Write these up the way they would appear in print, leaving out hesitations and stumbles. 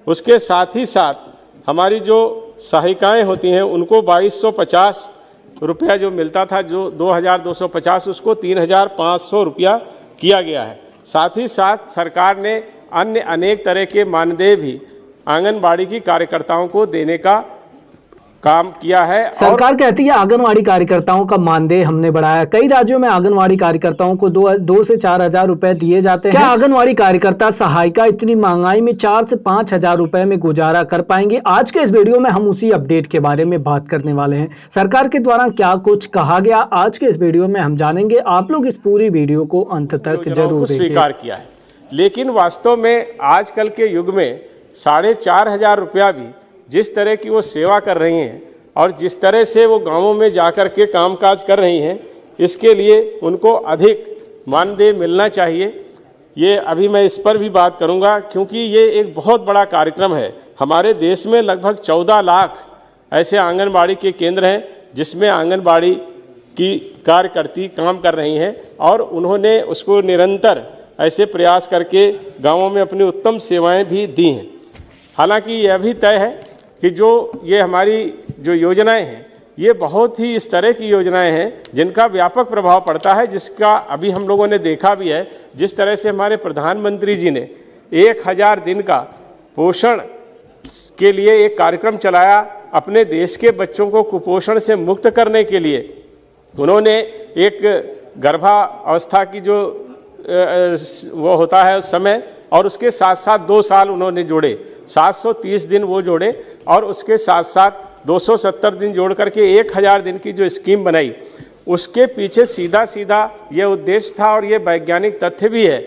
उसके साथ ही साथ हमारी जो सहायिकाएं होती हैं उनको 2250 रुपया जो मिलता था, जो 2250, उसको 3500 रुपया किया गया है। साथ ही साथ सरकार ने अन्य अनेक तरह के मानदेय भी आंगनबाड़ी की कार्यकर्ताओं को देने का काम किया है। सरकार कहती है आंगनवाड़ी कार्यकर्ताओं का मानदेय हमने बढ़ाया। कई राज्यों में आंगनवाड़ी कार्यकर्ताओं को 2 से 4 हजार रुपए दिए जाते हैं। क्या आंगनवाड़ी कार्यकर्ता सहायिका इतनी महंगाई में 4 से 5 हजार रुपए में गुजारा कर पाएंगे? आज के इस वीडियो में हम उसी अपडेट के बारे में बात करने वाले हैं। सरकार के द्वारा क्या कुछ कहा गया, आज के इस वीडियो में हम जानेंगे। आप लोग इस पूरी वीडियो को अंत तक जरूर स्वीकार किया है, लेकिन वास्तव में आजकल के युग में 4500 रुपया भी जिस तरह की वो सेवा कर रही हैं और जिस तरह से वो गांवों में जाकर के कामकाज कर रही हैं, इसके लिए उनको अधिक मानदेय मिलना चाहिए। ये अभी मैं इस पर भी बात करूंगा, क्योंकि ये एक बहुत बड़ा कार्यक्रम है। हमारे देश में लगभग 14 लाख ऐसे आंगनबाड़ी के केंद्र हैं जिसमें आंगनबाड़ी की कार्यकर्ती काम कर रही हैं और उन्होंने उसको निरंतर ऐसे प्रयास करके गाँवों में अपनी उत्तम सेवाएँ भी दी हैं। हालांकि यह भी तय है कि जो ये हमारी जो योजनाएं हैं, ये बहुत ही इस तरह की योजनाएं हैं जिनका व्यापक प्रभाव पड़ता है, जिसका अभी हम लोगों ने देखा भी है। जिस तरह से हमारे प्रधानमंत्री जी ने 1000 दिन का पोषण के लिए एक कार्यक्रम चलाया, अपने देश के बच्चों को कुपोषण से मुक्त करने के लिए उन्होंने एक गर्भावस्था की जो वो होता है उस समय, और उसके साथ साथ 2 साल उन्होंने जोड़े, 730 दिन वो जोड़े, और उसके साथ साथ 270 दिन जोड़ करके 1000 दिन की जो स्कीम बनाई, उसके पीछे सीधा सीधा ये उद्देश्य था। और ये वैज्ञानिक तथ्य भी है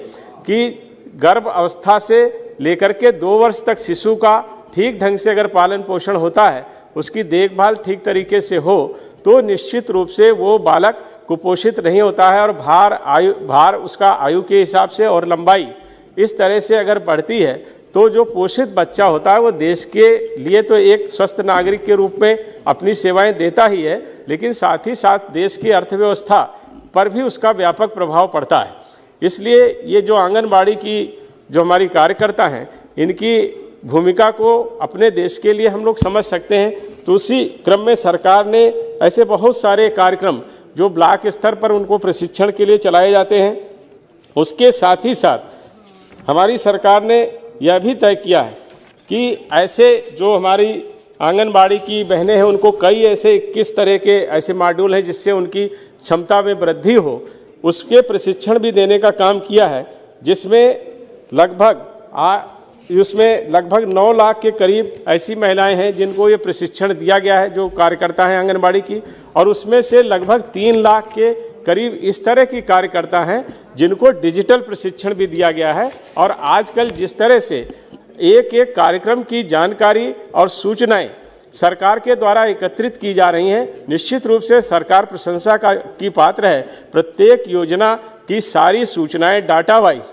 कि गर्भ अवस्था से लेकर के 2 वर्ष तक शिशु का ठीक ढंग से अगर पालन पोषण होता है, उसकी देखभाल ठीक तरीके से हो, तो निश्चित रूप से वो बालक कुपोषित नहीं होता है। और भार उसका आयु के हिसाब से और लंबाई इस तरह से अगर बढ़ती है, तो जो पोषित बच्चा होता है वो देश के लिए तो एक स्वस्थ नागरिक के रूप में अपनी सेवाएं देता ही है, लेकिन साथ ही साथ देश की अर्थव्यवस्था पर भी उसका व्यापक प्रभाव पड़ता है। इसलिए ये जो आंगनबाड़ी की जो हमारी कार्यकर्ता हैं, इनकी भूमिका को अपने देश के लिए हम लोग समझ सकते हैं। तो उसी क्रम में सरकार ने ऐसे बहुत सारे कार्यक्रम जो ब्लॉक स्तर पर उनको प्रशिक्षण के लिए चलाए जाते हैं, उसके साथ ही साथ हमारी सरकार ने यह भी तय किया है कि ऐसे जो हमारी आंगनबाड़ी की बहनें हैं, उनको कई ऐसे 21 तरह के ऐसे मॉड्यूल हैं जिससे उनकी क्षमता में वृद्धि हो, उसके प्रशिक्षण भी देने का काम किया है, जिसमें लगभग 9 लाख के करीब ऐसी महिलाएं हैं जिनको ये प्रशिक्षण दिया गया है, जो कार्यकर्ता हैं आंगनबाड़ी की। और उसमें से लगभग 3 लाख के करीब इस तरह की कार्यकर्ता हैं जिनको डिजिटल प्रशिक्षण भी दिया गया है। और आजकल जिस तरह से एक एक कार्यक्रम की जानकारी और सूचनाएं सरकार के द्वारा एकत्रित की जा रही हैं, निश्चित रूप से सरकार प्रशंसा की पात्र है। प्रत्येक योजना की सारी सूचनाएं डाटा वाइज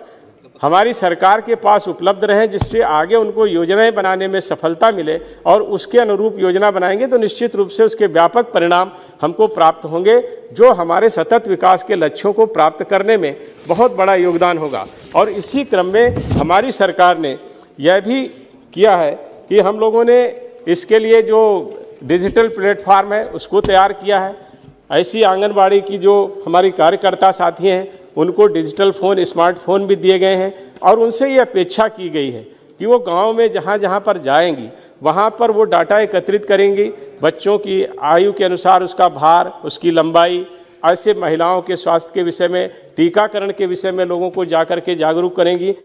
हमारी सरकार के पास उपलब्ध रहें, जिससे आगे उनको योजनाएं बनाने में सफलता मिले, और उसके अनुरूप योजना बनाएंगे तो निश्चित रूप से उसके व्यापक परिणाम हमको प्राप्त होंगे, जो हमारे सतत विकास के लक्ष्यों को प्राप्त करने में बहुत बड़ा योगदान होगा। और इसी क्रम में हमारी सरकार ने यह भी किया है कि हम लोगों ने इसके लिए जो डिजिटल प्लेटफॉर्म है उसको तैयार किया है। ऐसी आंगनबाड़ी की जो हमारी कार्यकर्ता साथी हैं, उनको डिजिटल फ़ोन, स्मार्टफोन भी दिए गए हैं, और उनसे ये अपेक्षा की गई है कि वो गांव में जहाँ जहाँ पर जाएंगी वहाँ पर वो डाटा एकत्रित करेंगी, बच्चों की आयु के अनुसार उसका भार, उसकी लंबाई, ऐसे महिलाओं के स्वास्थ्य के विषय में, टीकाकरण के विषय में लोगों को जाकर के जागरूक करेंगी।